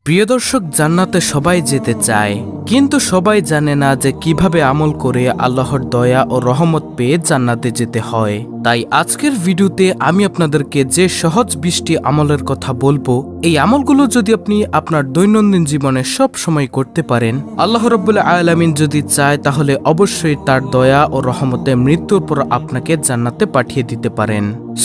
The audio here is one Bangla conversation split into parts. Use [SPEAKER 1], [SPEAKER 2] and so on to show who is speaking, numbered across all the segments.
[SPEAKER 1] প্রিয় দর্শক, জান্নাতে সবাই যেতে চায়, কিন্তু সবাই জানে না যে কিভাবে আমল করে আল্লাহর দয়া ও রহমত পেয়ে জান্নাতে যেতে হয়। তাই আজকের ভিডিওতে আমি আপনাদেরকে যে সহজ 20টি আমলের কথা বলবো, এই আমলগুলো যদি আপনি আপনার দৈনন্দিন জীবনে সব সময় করতে পারেন, আল্লাহ রাব্বুল আলামিন যদি চায় তাহলে অবশ্যই তার দয়া ও রহমতে মৃত্যুর পর আপনাকে জান্নাতে পাঠিয়ে দিতে পারেন।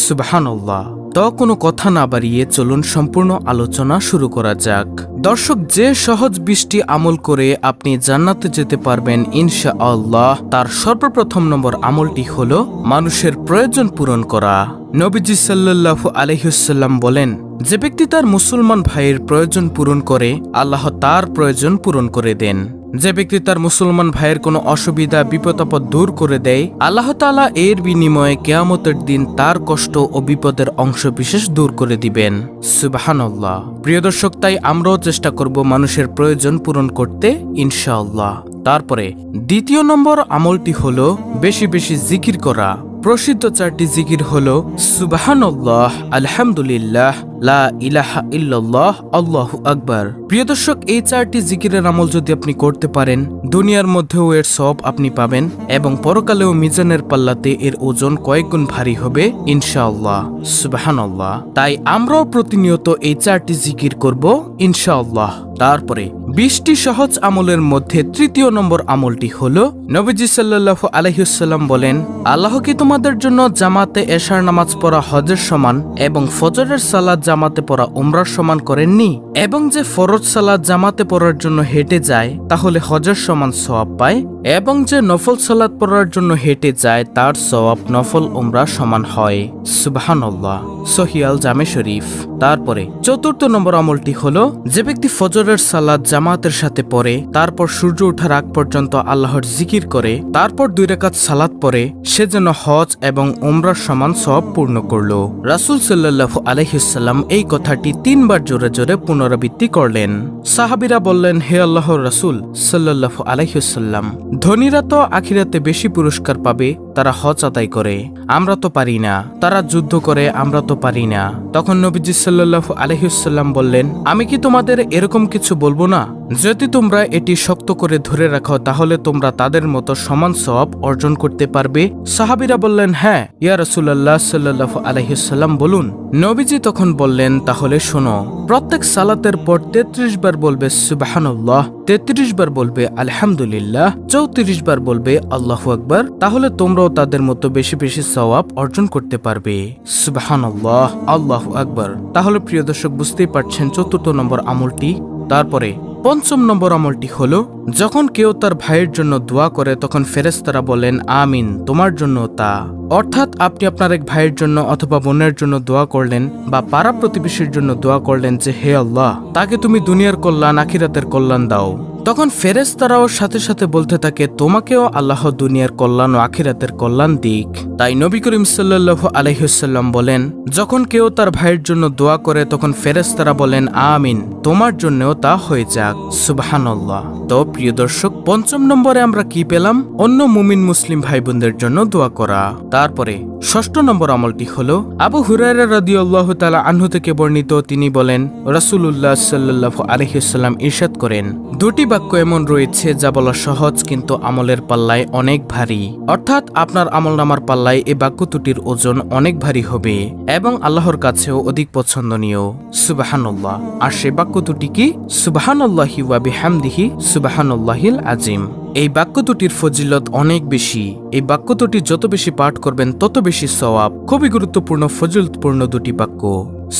[SPEAKER 1] সুবহানাল্লাহ। তো কোনো কথা না বাড়িয়ে চলুন সম্পূর্ণ আলোচনা শুরু করা যাক। দর্শক, যে সহজ 20টি আমল করে আপনি জান্নাতে যেতে পারবেন ইনশাআল্লাহ, তার সর্বপ্রথম নম্বর আমলটি হলো মানুষের প্রয়োজন পূরণ করা। নবীজি সাল্লাল্লাহু আলাইহি ওয়াসাল্লাম বলেন, যে ব্যক্তি তার মুসলমান ভাইয়ের প্রয়োজন পূরণ করে, আল্লাহ তার প্রয়োজন পূরণ করে দেন। যে ব্যক্তি তার মুসলমান ভাইয়ের কোনো অসুবিধা বিপদ-আপদ দূর করে দেয়, আল্লাহ তাআলা এর বিনিময়ে কিয়ামতের দিন তার কষ্ট ও বিপদের অংশ বিশেষ দূর করে দিবেন। সুবহানাল্লাহ। প্রিয় দর্শক, তাই আমরাও চেষ্টা করব মানুষের প্রয়োজন পূরণ করতে ইনশাআল্লাহ। তারপরে দ্বিতীয় নম্বর আমলটি হলো বেশি বেশি জিকির করা। প্রসিদ্ধ 4টি জিকির হলো সুবহানাল্লাহ, আলহামদুলিল্লাহ, লা ইলাহা ইল্লাল্লাহ, আল্লাহু আকবার। প্রিয় দর্শক, এই 4টি জিকিরের আমল যদি আপনি করতে পারেন, দুনিয়ার মধ্যেও এর সওয়াব আপনি পাবেন এবং পরকালেও মিজানের পাল্লাতে এর ওজন কয়েক গুণ ভারী হবে ইনশাআল্লাহ। সুবহানাল্লাহ। তাই আমরাও প্রতিনিয়ত এই 4টি জিকির করব ইনশাআল্লাহ। তারপরে 20টি সহজ আমলের মধ্যে তৃতীয় নম্বর আমলটি হলো নবীজি সাল্লাল্লাহু আলাইহি ওয়াসাল্লাম বলেন, আল্লাহ কি তোমাদের জন্য জামাতে এশার নামাজ পড়া হজের সমান এবং ফজরের সালাত জামাতে পড়া উমরার সমান করেননি? এবং যে ফরজ সালাত জামাতে পড়ার জন্য হেঁটে যায় তাহলে হজের সমান সওয়াব পায়, এবং যে নফল সালাত পড়ার জন্য হেঁটে যায় তার সওয়াব নফল উমরা সমান হয়। সুবহানাল্লাহ। সহিহ আল জামে শরীফ। তারপরে চতুর্থ নম্বর আমলটি হলো যে ব্যক্তি ফজরের সালাত জামাতের সাথে পড়ে, তারপর সূর্য ওঠার আগ পর্যন্ত আল্লাহর জিকির করে, তারপর 2 রাকাত সালাত পড়ে, সে যেন হজ এবং উমরার সমান সওয়াব পূর্ণ করলো। রাসূল সাল্লাল্লাহু আলাইহি ওয়াসাল্লাম এই কথাটি 3 বার জোরে জোরে পুনরাবৃত্তি করলেন। সাহাবীরা বললেন, হে আল্লাহর রাসূল সাল্লাল্লাহু আলাইহি ওয়াসাল্লাম, ধনীরা তো আখিরাতে বেশি পুরস্কার পাবে, তারা হজ আদায় করে, আমরা তো পারি না। তারা যুদ্ধ করে, আমরা তো পারি না। তখন নবীজি সাল্লাল্লাহু আলাইহি ওয়াসাল্লাম বললেন, আমি কি তোমাদের এরকম কিছু বলবো না? যদি তোমরা এটি শক্ত করে ধরে রাখো তাহলে তোমরা তাদের মতো সমান সওয়াব অর্জন করতে পারবে। সাহাবীরা বললেন, হ্যাঁ ইয়া রাসূলুল্লাহ সাল্লাল্লাহু আলাইহি ওয়াসাল্লাম, বলুন। নবীজি তখন বললেন, তাহলে শোনো, প্রত্যেক সালাতের পর 33 বার বলবে সুবহানাল্লাহ, 33 বার বলবে আলহামদুলিল্লাহ, 34 বার বলবে আল্লাহু আকবার, তাহলে তোমরাও তাদের মতো বেশি বেশি সওয়াব অর্জন করতে পারবে। সুবহানাল্লাহ, আল্লাহু আকবার। তাহলে প্রিয় দর্শক, বুঝতেই পারছেন চতুর্থ নম্বর আমলটি। তারপরে পঞ্চম নম্বর আমলটি হলো যখন কেউ তার ভাইয়ের জন্য দোয়া করে তখন ফেরেশতারা বলেন, আমিন, তোমার জন্য তা। অর্থাৎ আপনি আপনার এক ভাইয়ের জন্য অথবা বোনের জন্য দোয়া করলেন বা পাড়া প্রতিবেশীর জন্য দোয়া করলেন যে হে আল্লাহ, তাকে তুমি দুনিয়ার কল্যাণ আখিরাতের কল্যাণ দাও, তখন ফেরেশতারাও সাথে সাথে বলতে থাকে, তোমাকেও আল্লাহ দুনিয়ার কল্যাণ ও আখিরাতের কল্যাণ দিক। তাই নবী করিম সাল্লাল্লাহু আলাইহি ওয়াসাল্লাম বলেন, যখন কেউ তার ভাইয়ের জন্য দোয়া করে তখন ফেরেশতারা বলেন, আমিন, তোমার জন্যও তা হয়ে যাক। সুবহানাল্লাহ। তো প্রিয় দর্শক, পঞ্চম নম্বরে আমরা কি পেলাম? অন্য মুমিন মুসলিম ভাই বোনদের জন্য দোয়া করা। তারপরে ষষ্ঠ নম্বর আমলটি হলো আবু হুরায়রা রাদিয়াল্লাহু তাআলা আনহু থেকে বর্ণিত, তিনি বলেন, রাসূলুল্লাহ সাল্লাল্লাহু আলাইহি ওয়াসাল্লাম ইরশাদ করেন, 2টি বাক্য এমন রয়েছে যা বলা সহজ কিন্তু আমলের পাল্লায় অনেক ভারী। অর্থাৎ আপনার আমলনামার পাল্লায় এই বাক্য দুটির ওজন অনেক ভারী হবে এবং আল্লাহর কাছেও অধিক পছন্দনীয়। সুবহানাল্লাহ। আর সে বাক্য দুটি কি? সুবহানাল্লাহি ওয়া বিহামদিহি সুবহানাল্লাহিল আযীম। এই বাক্য দুটির ফজিলত অনেক বেশি। এই বাক্য দুটি যত বেশি পাঠ করবেন তত বেশি সওয়াব। খুবই গুরুত্বপূর্ণ ফজিলতপূর্ণ 2টি বাক্য।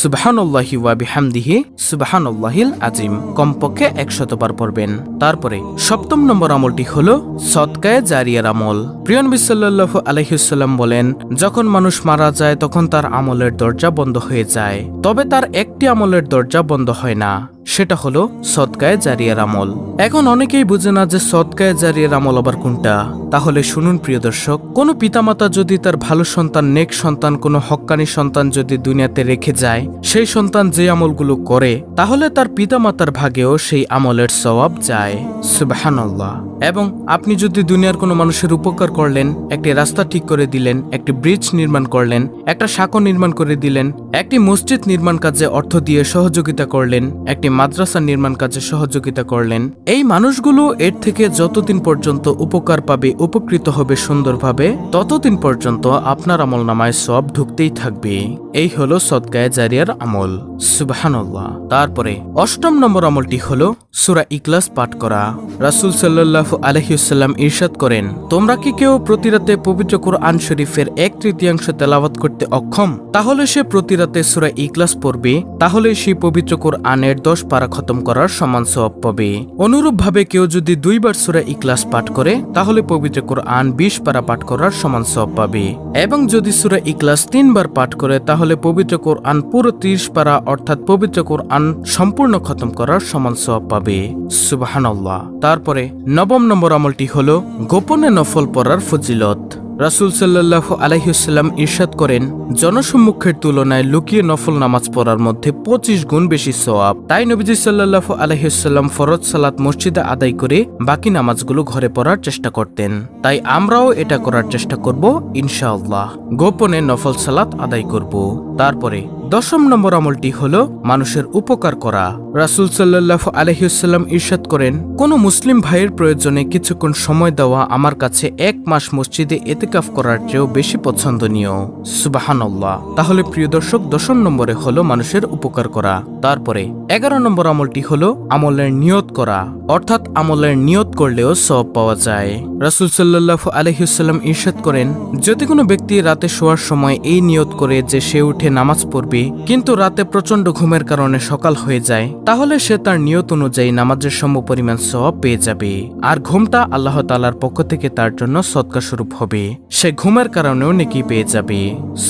[SPEAKER 1] সুবহানাল্লাহি ওয়া বিহামদিহি সুবহানাল্লাহিল আযীম কমপক্ষে 100 বার পড়বেন। তারপরে সপ্তম নম্বর আমলটি হলো সদকায়ে জারিয়ার আমল। প্রিয় নবী সাল্লাল্লাহু আলাইহি ওয়াসাল্লাম বলেন, যখন মানুষ মারা যায় তখন তার আমলের দরজা বন্ধ হয়ে যায়, তবে তার একটি আমলের দরজা বন্ধ হয় না, সেটা হলো সদকায়ে জারিয়ার আমল। এখন অনেকেই বুঝে না যে সদকায়ে জারিয়ার আমল আবার কোনটা। তাহলে শুনুন প্রিয় দর্শক, কোনো পিতামাতা যদি তার ভালো সন্তান, নেক সন্তান, কোনো হক্কানি সন্তান যদি দুনিয়াতে রেখে যায়, সেই সন্তান যে আমলগুলো করে তাহলে তার পিতামাতার ভাগেও সেই আমলের সওয়াব যায়। সুবহানাল্লাহ। এবং আপনি যদি দুনিয়ার কোনো মানুষের উপকার করলেন, একটি রাস্তা ঠিক করে দিলেন, একটি ব্রিজ নির্মাণ করলেন, একটা সাঁকো নির্মাণ করে দিলেন, একটি মসজিদ নির্মাণ কাজে অর্থ দিয়ে সহযোগিতা করলেন, একটি মাদ্রাসা নির্মাণ কাজে সহযোগিতা করলেন। এই মানুষগুলো এর থেকে যতদিন পর্যন্ত উপকার পাবে, উপকৃত হবে সুন্দরভাবে, ততদিন পর্যন্ত আপনার আমলনামায় সওয়াব ঢুকতেই থাকবে। এই হলো সদকায়ে জারিয়ার আমল। সুবহানাল্লাহ। তারপরে 8 নম্বর আমলটি হলো সূরা ইখলাস পাঠ করা। রাসূল সাল্লাল্লাহু আলাইহি ওয়াসাল্লাম ইরশাদ করেন, তোমরা কি কেউ প্রতি রাতে পবিত্র কুরআন শরীফের 1/3 তেলাওয়াত করতে অক্ষম? তাহলে সে প্রতি রাতে সূরা ইখলাস পড়বে, তাহলে সেই পবিত্র কুরআনের 10 পারা খতম করার সমান সওয়াব পাবে। অনুরূপভাবে কেউ যদি 2 বার সূরা ইখলাস পাঠ করে, তাহলে পবিত্র কুরআন 20 পারা পাঠ করার সমান সওয়াব পাবে। এবং যদি সূরা ইখলাস 3 বার পাঠ করে, তাহলে পবিত্র কুরআন পুরো 30 পারা অর্থাৎ পবিত্র কুরআন সম্পূর্ণ খতম করার সমান সওয়াব পাবে। সুবহানাল্লাহ। তারপরে 9 নম্বর আমলটি হলো গোপনে নফল পড়ার ফজিলত। রাসূল সাল্লাল্লাহু আলাইহি ওয়াসাল্লাম ইরশাদ করেন, জনসম্মুখের তুলনায় লুকিয়ে নফল নামাজ পড়ার মধ্যে 25 গুণ বেশি সওয়াব। তাই নবীজি সাল্লাল্লাহু আলাইহি ওয়াসাল্লাম ফরজ সালাত মসজিদে আদায় করে বাকি নামাজগুলো ঘরে পড়ার চেষ্টা করতেন। তাই আমরাও এটা করার চেষ্টা করব ইনশাআল্লাহ, গোপনে নফল সালাত আদায় করব। তারপরে 10 নম্বর আমলটি হলো মানুষের উপকার করা। রাসূল সাল্লাল্লাহু আলাইহি ওয়াসাল্লাম ইরশাদ করেন, কোন মুসলিম ভাইয়ের প্রয়োজনে কিছুক্ষণ সময় দেওয়া আমার কাছে 1 মাস মসজিদে ইতিকাফ করার চেয়েও বেশি পছন্দনীয়। সুবহানাল্লাহ। তাহলে প্রিয় দর্শক, 10 নম্বরে হলো মানুষের উপকার করা। তারপরে 11 নম্বর আমলটি হলো আমলের নিয়ত করা, অর্থাৎ আমলের নিয়ত করলেও সওয়াব পাওয়া যায়। রাসূল সাল্লাল্লাহু আলাইহি ওয়াসাল্লাম ইরশাদ করেন, যদি কোনো ব্যক্তি রাতে শোয়ার সময় এই নিয়ত করে যে সে উঠে নামাজ পড়বে, কিন্তু রাতে প্রচন্ড ঘুমের কারণে সকাল হয়ে যায়, তাহলে সে তার নিয়ত অনুযায়ী নামাজের সমপরিমাণ সওয়াব পেয়ে যাবে। আর ঘুমটা আল্লাহ তাআলার পক্ষ থেকে তার জন্য সদকা স্বরূপ হবে। সে ঘুমের কারণেও নেকি পেয়ে যাবে।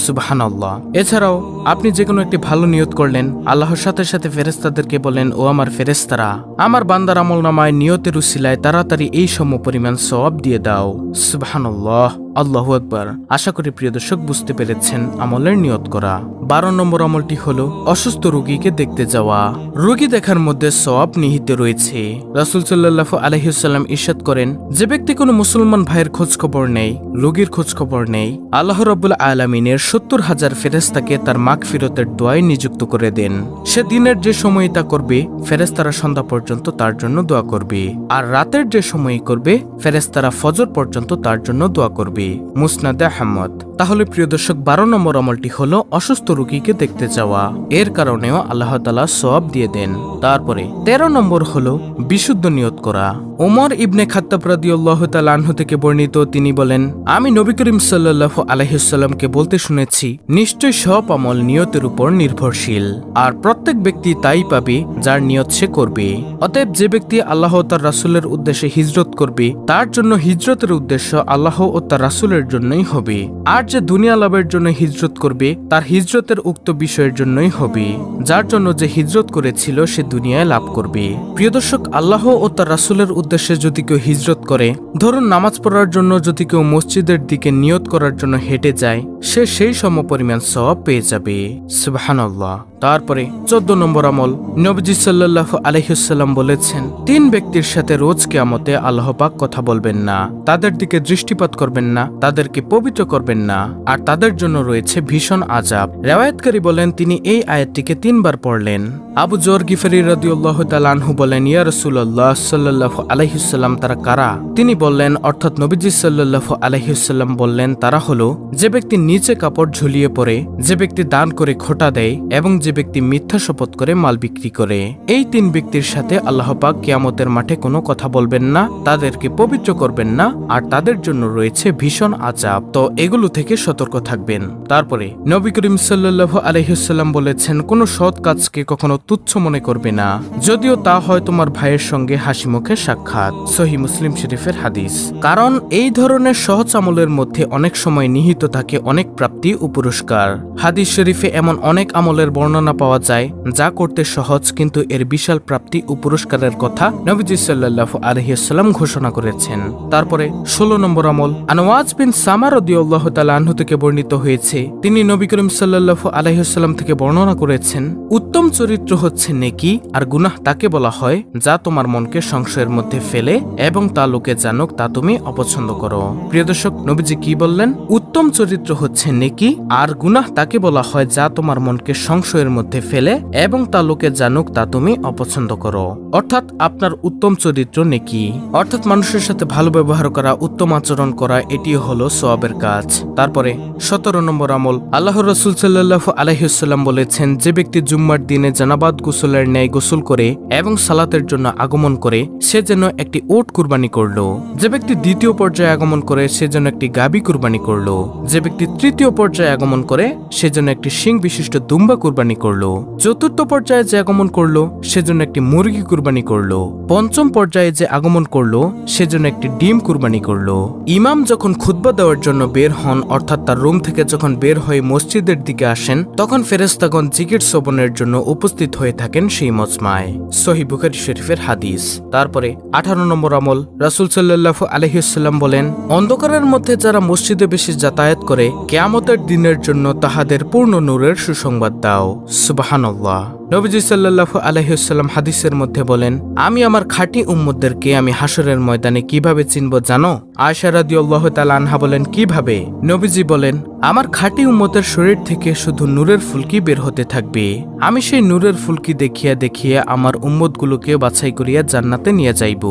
[SPEAKER 1] সুবহানাল্লাহ। এছাড়াও আপনি যে কোনো একটি ভালো নিয়ত করলেন, আল্লাহর সাথে সাথে ফেরেশতাদেরকে বলেন, ও আমার ফেরেশতারা, আমার বান্দার আমলনামায় নিয়তের উসিলায় তাড়াতাড়ি এই সমপরিমাণ সওয়াব দিয়ে দাও। সুবহানাল্লাহ। আল্লাহু আকবার। আশা করি প্রিয় দর্শক বুঝতে পেরেছেন আমলের নিয়ত করা। 12 নম্বর আমলটি হলো অসুস্থ রোগীকে দেখতে যাওয়া। রোগী দেখার মধ্যে সওয়াব নিহিত রয়েছে। রাসূল সাল্লাল্লাহু আলাইহি ওয়াসাল্লাম ইরশাদ করেন, যে ব্যক্তি কোনো মুসলমান ভাইয়ের খোঁজ খবর নেই, রোগীর খোঁজ খবর নেই, আল্লাহ রাব্বুল আলামিনের 70,000 ফেরেশতাকে তার মাগফিরতের দোয়ায় নিযুক্ত করে দেন। সে দিনের যে সময় তা করবে, ফেরেশতারা সন্ধ্যা পর্যন্ত তার জন্য দোয়া করবে। আর রাতের যে সময় করবে, ফেরেশতারা ফজর পর্যন্ত তার জন্য দোয়া করবে। মুসনাদে আহমদ। তাহলে প্রিয় দর্শক, 12 নম্বর আমলটি হলো অসুস্থ রোগীকে দেখতে যাওয়া। এর কারণেও আল্লাহ তাআলা সওয়াব দিয়ে দেন। তারপরে 13 নম্বর হলো বিশুদ্ধ নিয়ত করা। ওমর ইবনে খাত্তাব রাদিয়াল্লাহু তাআলা আনহু থেকে বর্ণিত, তিনি বলেন, আমি নবী করিম সাল্লাল্লাহু আলাইহি ওয়াসাল্লামকে বলতে শুনেছি, নিশ্চয় সব আমল নিয়তের উপর নির্ভরশীল, আর প্রত্যেক ব্যক্তি তাই পাবে যার নিয়ত সে করবে। অতএব যে ব্যক্তি আল্লাহ ও তার রাসূলের উদ্দেশ্যে হিজরত করবে, তার জন্য হিজরতের উদ্দেশ্য আল্লাহ ও তার রাসূলের জন্যই হবে। আর যে দুনিয়া লাভের জন্য হিজরত করবে, তার হিজরতের উক্ত বিষয়ের জন্যই হবে, যার জন্য যে হিজরত করেছিল সে দুনিয়ায় লাভ করবে। প্রিয় দর্শক, আল্লাহ ও তার রাসূলের উদ্দেশ্যে যদি কেউ হিজরত করে, ধরুন নামাজ পড়ার জন্য যদি কেউ মসজিদের দিকে নিয়ত করার জন্য হেঁটে যায়, সে সেই সমপরিমাণ সওয়াব পেয়ে যাবে। সুবহানাল্লাহ। তারপরে 14 নম্বর আমল, নবীজি সাল্লাল্লাহু আলাইহি ওয়াসাল্লাম বলেছেন, 3 ব্যক্তির সাথে রোজ কিয়ামতে আল্লাহ পাক কথা বলবেন না, তাদের দিকে দৃষ্টিপাত করবেন না, তাদেরকে পবিত্র করবেন না, আর তাদের জন্য রয়েছে ভীষণ আযাব। রিওয়ায়াতকারী বলেন, তিনি এই আয়াতটিকে 3 বার পড়লেন। আবু যর গিফারি রাদিয়াল্লাহু তাআলা আনহু বলেন, ইয়া রাসূলুল্লাহ সাল্লাল্লাহু আলাইহি ওয়াসাল্লাম, তারা কারা? তিনি বললেন, অর্থাৎ নবীজি সাল্লাল্লাহু আলাইহি ওয়াসাল্লাম বললেন, তারা হলো যে ব্যক্তি নিচে কাপড় ঝুলিয়ে পড়ে, যে ব্যক্তি দান করে খোঁটা দেয়, এবং যে ব্যক্তি মিথ্যা শপথ করে মাল বিক্রি করে। এই 3 ব্যক্তির সাথে আল্লাহ পাক কিয়ামতের মাঠে কোনো কথা বলবেন না, তাদেরকে পবিত্র করবেন না, আর তাদের জন্য রয়েছে ভীষণ আযাব। তো এগুলো থেকে সতর্ক থাকবেন। তারপরে নবী করিম সাল্লাল্লাহু আলাইহি ওয়াসাল্লাম বলেছেন, কোনো সৎ কাজকে কখনো তুচ্ছ মনে করবে না, যদিও তা হয় তোমার ভাইয়ের সঙ্গে হাসি মুখে সাক্ষাৎ। সহিহ মুসলিম শরীফের হাদিস। কারণ এই ধরনের সহজ আমলের মধ্যে অনেক সময় নিহিত থাকে অনেক প্রাপ্তি ও পুরস্কার। হাদিস শরীফে এমন অনেক আমলের বর্ণনা পাওয়া যায় যা করতে সহজ, কিন্তু এর বিশাল প্রাপ্তি ও পুরস্কারের কথা নবীজি সাল্লাল্লাহু আলাইহি ওয়াসাল্লাম ঘোষণা করেছেন। তারপরে 16 নম্বর আমল, আনওয়াজ বিন সামা রাদিয়াল্লাহু তাআলা আনহু থেকে বর্ণিত হয়েছে, তিনি নবী করিম সাল্লাল্লাহু আলাইহি ওয়াসাল্লাম থেকে বর্ণনা করেছেন, উত্তম চরিত্র হচ্ছে নেকি, আর গুনাহ তাকে বলা হয় যা তোমার মনকে সংশয়ের মধ্যে ফেলে এবং তা লোকে জানুক তা তুমি অপছন্দ করো। প্রিয় দর্শক, নবীজি কি বললেন? উত্তম চরিত্র হচ্ছে নেকি, আর গুনাহ তাকে বলা হয় যা তোমার মনকে সংশয়ের সমুদ্রের মধ্যে ফেলে এবং তা লোকে জানুক তা তুমি অপছন্দ করো। অর্থাৎ আপনার উত্তম চরিত্র নেকি, অর্থাৎ মানুষের সাথে ভালো ব্যবহার করা, উত্তম আচরণ করা, এটি হলো সওয়াবের কাজ। তারপরে 17 নম্বর আমল, আল্লাহর রাসূল সাল্লাল্লাহু আলাইহি ওয়াসাল্লাম বলেছেন, যে ব্যক্তি জুম্মার দিনে জানাবাত গোসলের ন্যায় গোসল করে এবং সালাতের জন্য আগমন করে সে যেন একটি উট কুরবানি করলো। যে ব্যক্তি দ্বিতীয় পর্যায়ে আগমন করে সে যেন একটি গাবী কুরবানি করলো। যে ব্যক্তি তৃতীয় পর্যায়ে আগমন করে সে যেন একটি শিং বিশিষ্ট দুম্বা কুরবানি করলো। চতুর্থ পর্যায়ে যে আগমন করলো সেজন্য একটি মুরগি কুরবানি করলো। পঞ্চম পর্যায়ে যে আগমন করলো সেজন্য একটি ডিম কুরবানি করলো। ইমাম যখন খুতবা দেওয়ার জন্য বের হন, অর্থাৎ তার রুম থেকে যখন বের হয়ে মসজিদের দিকে আসেন, তখন ফেরেশতাগণ জিকির শ্রবণের জন্য উপস্থিত হয়ে থাকেন সেই মজমায়। সহিহ বুখারী শরীফের হাদিস। তারপরে 18 নম্বর আমল, রাসূল সাল্লাল্লাহু আলাইহি ওয়াসাল্লাম বলেন, অন্ধকারের মধ্যে যারা মসজিদে বেশি যাতায়াত করে কিয়ামতের দিনের জন্য তাহাদের পূর্ণ নূরের সুসংবাদ দাও। সুবহানাল্লাহ। নবীজি সাল্লাল্লাহু আলাইহি ওয়াসাল্লাম হাদিসের মধ্যে বলেন, আমি আমার খাঁটি উম্মতদেরকে আমি হাসরের ময়দানে কিভাবে চিনব জানো? আয়েশা রাদিয়াল্লাহু তাআলা আনহা বলেন, কিভাবে? নবীজি বলেন, আমার খাঁটি উম্মতের শরীর থেকে শুধু নূরের ফুলকি বের হতে থাকবে। আমি সেই নূরের ফুলকি দেখিয়া দেখিয়া আমার উম্মতগুলোকে বাছাই করিয়া জান্নাতে নিয়ে যাইব।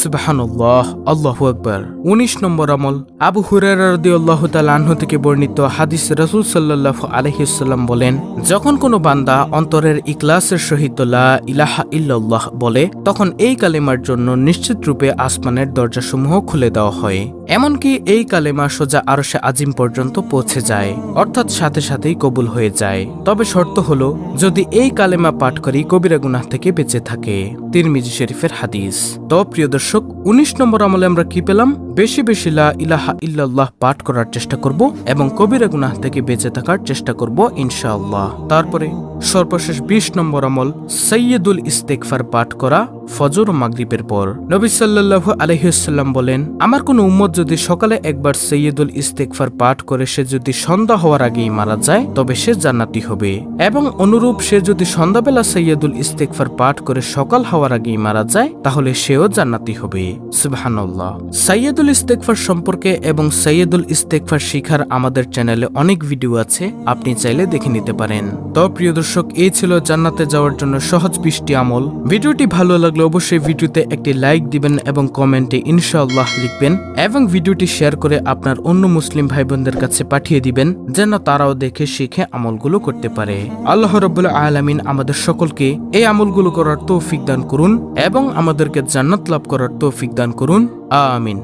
[SPEAKER 1] সুবহানাল্লাহ, আল্লাহু আকবার। 19 নম্বর আমল, আবু হুরায়রা রাদিয়াল্লাহু তাআলা আনহু থেকে বর্ণিত হাদিস, রাসূল সাল্লাল্লাহু আলাইহি ওয়াসাল্লাম বলেন, যখন কোনো বান্দা অন্তরের ইখলাসের সহিত লা ইলাহা ইল্লাল্লাহ বলে, তখন এই কালেমার জন্য নিশ্চিত রূপে আসমানের দরজাসমূহ খুলে দেওয়া হয়। এমনকি এই কালেমা সোজা আরশে আজিম পর্যন্ত পৌঁছে যায়, অর্থাৎ সাথে সাথেই কবুল হয়ে যায়। তবে শর্ত হলো যদি এই কালেমা পাঠকারী কবিরা গুনাহ থেকে বেঁচে থাকে। তিরমিজি শরীফের হাদিস। তো প্রিয় দর্শক, 19 নম্বর আমলে আমরা কি পেলাম? বেশি বেশি লা ইলাহা ইল্লাল্লাহ পাঠ করার চেষ্টা করব এবং কবিরা গুনাহ থেকে বেঁচে থাকার চেষ্টা করব ইনশাআল্লাহ। তারপরে সর্বশেষ 20 নম্বর আমল, সাইয়্যিদুল ইস্তিগফার পাঠ করা ফজর ও মাগরিবের পর। নবী সাল্লাল্লাহু আলাইহি ওয়াসাল্লাম বলেন, আমার কোন উম্মত যদি সকালে একবার সাইয়্যিদুল ইস্তিগফার পাঠ করে সে যদি সন্ধ্যা হওয়ার আগেই মারা যায় তবে সে জান্নাতি হবে, এবং অনুরূপ সে যদি সন্ধ্যাবেলা সাইয়্যিদুল ইস্তিগফার পাঠ করে সকাল হওয়ার আগেই মারা যায় তাহলে সেও জান্নাতি হবে। সুবহানাল্লাহ। সাইয়্যিদুল ইস্তিগফার সম্পর্কে এবং সাইয়্যিদুল ইস্তিগফার শিখার আমাদের চ্যানেলে অনেক ভিডিও আছে, আপনি চাইলে দেখে নিতে পারেন। তো প্রিয় দর্শক, এই ছিল জান্নাতে যাওয়ার জন্য সহজ 20টি আমল। ভিডিওটি ভালো লাগলে অবশ্যই ভিডিওতে একটি লাইক দিবেন এবং কমেন্টে ইনশাআল্লাহ লিখবেন এবং ভিডিওটি শেয়ার করে আপনার অন্য মুসলিম ভাই বোনদের কাছে পাঠিয়ে দিবেন যেন তারাও দেখে শিখে আমলগুলো করতে পারে। আল্লাহ রাব্বুল আলামিন আমাদের সকলকে এই আমলগুলো করার তৌফিক দান করুন এবং আমাদেরকে জান্নাত লাভ করার তৌফিক দান করুন। আমিন।